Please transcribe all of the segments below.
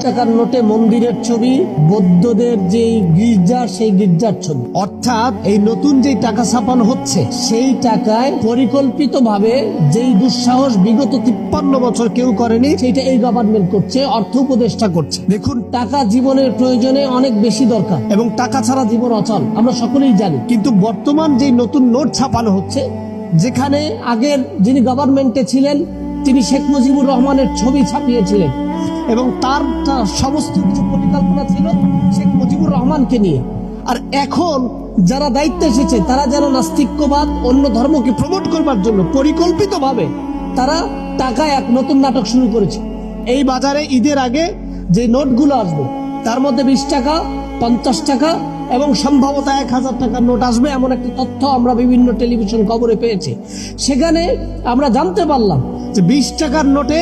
টাকার নোটে মন্দিরের ছবি, বৌদ্ধদের যে গির্জা, সেই গির্জার ছবি। অর্থাৎ এই নতুন যে টাকা ছাপানো হচ্ছে, সেই টাকায় পরিকল্পিতভাবে যেই দুঃসাহস বিগত 53 বছর কেউ করেনি, সেইটা এই গভর্নমেন্ট করছে, অর্থ উপদেষ্টা করছে। দেখুন, টাকা জীবনের প্রয়োজনে অনেক বেশি দরকার এবং টাকা ছাড়া জীবন অচল, আমরা সকলেই জানি। কিন্তু বর্তমান যে নতুন নোট ছাপানো হচ্ছে, যেখানে আগের যিনি গভর্নমেন্টে ছিলেন তিনি শেখ মুজিবুর রহমানের ছবি ছাপিয়েছিলেন এবং তার সমস্ত কিছু পরিকল্পনা ছিল শেখ মুজিবুর রহমানকে নিয়ে। আর এখন যারা দায়িত্বে এসেছে তারা যেন নাস্তিক্যবাদ, অন্য ধর্মকে প্রমোট করবার জন্য পরিকল্পিতভাবে তারা টাকায় এক নতুন নাটক শুরু করেছে। এই বাজারে ঈদের আগে যে নোটগুলো আসবে তার মধ্যে 20 টাকা, 50 টাকা এবং সম্ভবত 1000 টাকার নোট আসবে, এমন একটা তথ্য আমরা বিভিন্ন টেলিভিশন খবরে পেয়েছি। সেখানে আমরা জানতে পারলাম যে 20 টাকার নোটে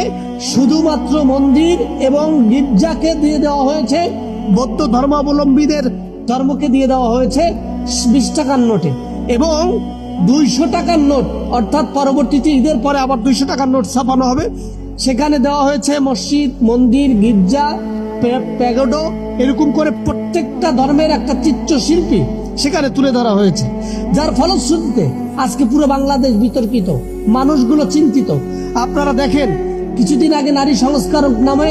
শুধুমাত্র মন্দির এবং গির্জাকে দিয়ে দেওয়া হয়েছে, বৌদ্ধ ধর্মাবলম্বীদের ধর্মকে দিয়ে দেওয়া হয়েছে 20 টাকার নোটে, এবং 200 টাকার নোট, অর্থাৎ পরবর্তীতে ঈদের পরে আবার 200 টাকার নোট ছাপানো হবে। সেখানে দেওয়া হয়েছে মসজিদ, মন্দির, গির্জা, প্যাগোডা, এরকম করে প্রত্যেকটা ধর্মের একটা চিত্রশিল্পী সেখানে তুলে ধরা হয়েছে, যার ফলশ্রুতিতে আজকে পুরো বাংলাদেশ বিতর্কিত, মানুষগুলো চিন্তিত। আপনারা দেখেন, কিছুদিন আগে নারী সংস্কার নামে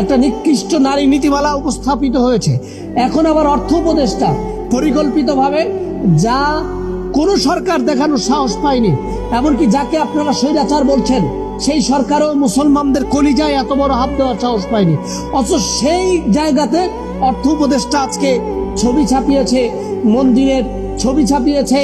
একটা নিকৃষ্ট নারী নীতিমালা উপস্থাপিত হয়েছে। এখন আবার অর্থ উপদেষ্টা পরিকল্পিতভাবে, যা কোন সরকার দেখানোর সাহস পায়নি, এমনকি যাকে আপনারা স্বৈরাচার বলছেন সেই সরকারও মুসলমানদের কলিজায় এত বড় হাত দেওয়ার সাহস পায়নি। অথচ সেই জায়গাতে অর্থ উপদেষ্টা আজকে ছবি ছাপিয়েছে, মন্দিরের ছবি ছাপিয়েছে,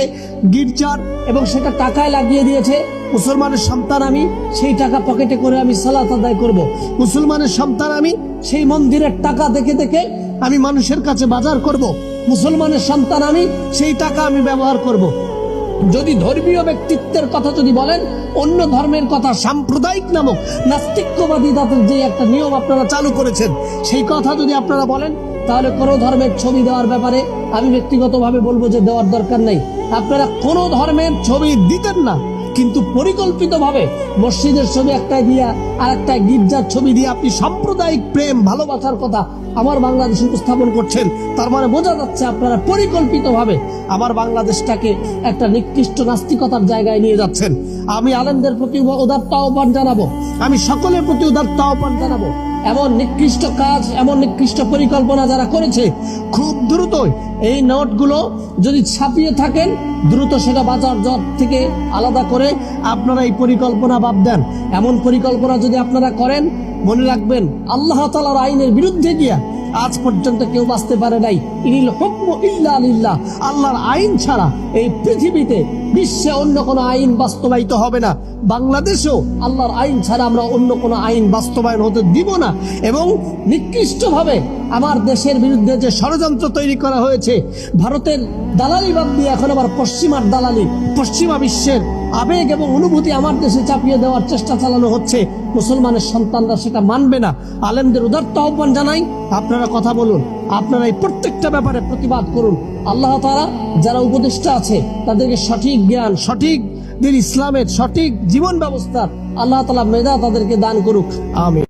গির্জার, এবং সেটা টাকায় লাগিয়ে দিয়েছে। মুসলমানের সন্তান আমি, সেই টাকা পকেটে করে আমি সালাত আদায় করব। মুসলমানের সন্তান আমি, সেই মন্দিরের টাকা দেখে দেখে আমি মানুষের কাছে বাজার করব। মুসলমানের সন্তান আমি, সেই টাকা আমি ব্যবহার করব। যদি ধর্মীয় ব্যক্তিত্বের কথা যদি বলেন, অন্য ধর্মের কথা, সাম্প্রদায়িক নামক নাস্তিক্যবাদী তাদের যে একটা নিয়ম আপনারা চালু করেছেন, সেই কথা যদি আপনারা বলেন, তাহলে কোনো ধর্মের ছবি দেওয়ার ব্যাপারে আমি ব্যক্তিগতভাবে বলবো যে দেওয়ার দরকার নেই। আপনারা কোনো ধর্মের ছবি দিতেন না, কিন্তু পরিকল্পিতভাবে মসজিদের ছবি একটাই দিয়া আর একটা গির্জার ছবি দিয়ে আপনি সাম্প্রদায়িক প্রেম, ভালোবাসার কথা আমার বাংলাদেশ উপস্থাপন করছেন। তার মানে বোঝা যাচ্ছে আপনারা পরিকল্পিতভাবে আমার বাংলাদেশটাকে একটা নিকৃষ্ট নাস্তিকতার জায়গায় নিয়ে যাচ্ছেন। আমি আলেমদের প্রতি উদাত্ত আহ্বান জানাবো, আমি সকলের প্রতি উদাত্ত আহ্বান জানাবো, এমন নিকৃষ্ট কাজ, এমন নিকৃষ্ট পরিকল্পনা যারা করেছে, খুব দ্রুত এই নোটগুলো যদি ছাপিয়ে থাকেন, দ্রুত সেটা বাজার জট থেকে আলাদা করে আপনারা এই পরিকল্পনা বাদ দেন। এমন পরিকল্পনা যদি আপনারা করেন, মনে রাখবেন আল্লাহ তাআলার আইনের বিরুদ্ধে গিয়া আজ পর্যন্ত কেউ বাঁচতে পারে নাই। ইনিল হুকমু ইল্লা লিল্লাহ, আল্লাহর আইন ছাড়া এই পৃথিবীতে, বিশ্বে অন্য কোনো আইন বাস্তবায়িত হবে না। বাংলাদেশেও আল্লাহর আইন ছাড়া আমরা অন্য কোনো আইন বাস্তবায়ন হতে দিব না। এবং নিকৃষ্টভাবে আমার দেশের বিরুদ্ধে যে ষড়যন্ত্র তৈরি করা হয়েছে, ভারতের দালালি বাদ দিয়ে এখন আবার পশ্চিমার দালালি, পশ্চিমা বিশ্বের আবেগ এবং অনুভূতি আমার দেশে চাপিয়ে দেওয়ার চেষ্টা চালানো হচ্ছে, মুসলমানের সন্তানরা সেটা মানবে না। আলেমদের উদাত্ত আহ্বান জানাই, আপনারা কথা বলুন, আপনারা এই প্রত্যেকটা ব্যাপারে প্রতিবাদ করুন। আল্লাহ তাআলা যারা উপদেষ্টা আছে তাদেরকে সঠিক জ্ঞান, সঠিক দিন ইসলামের সঠিক জীবন ব্যবস্থা আল্লাহ তাআলা মেধা তাদেরকে দান করুক। আমিন।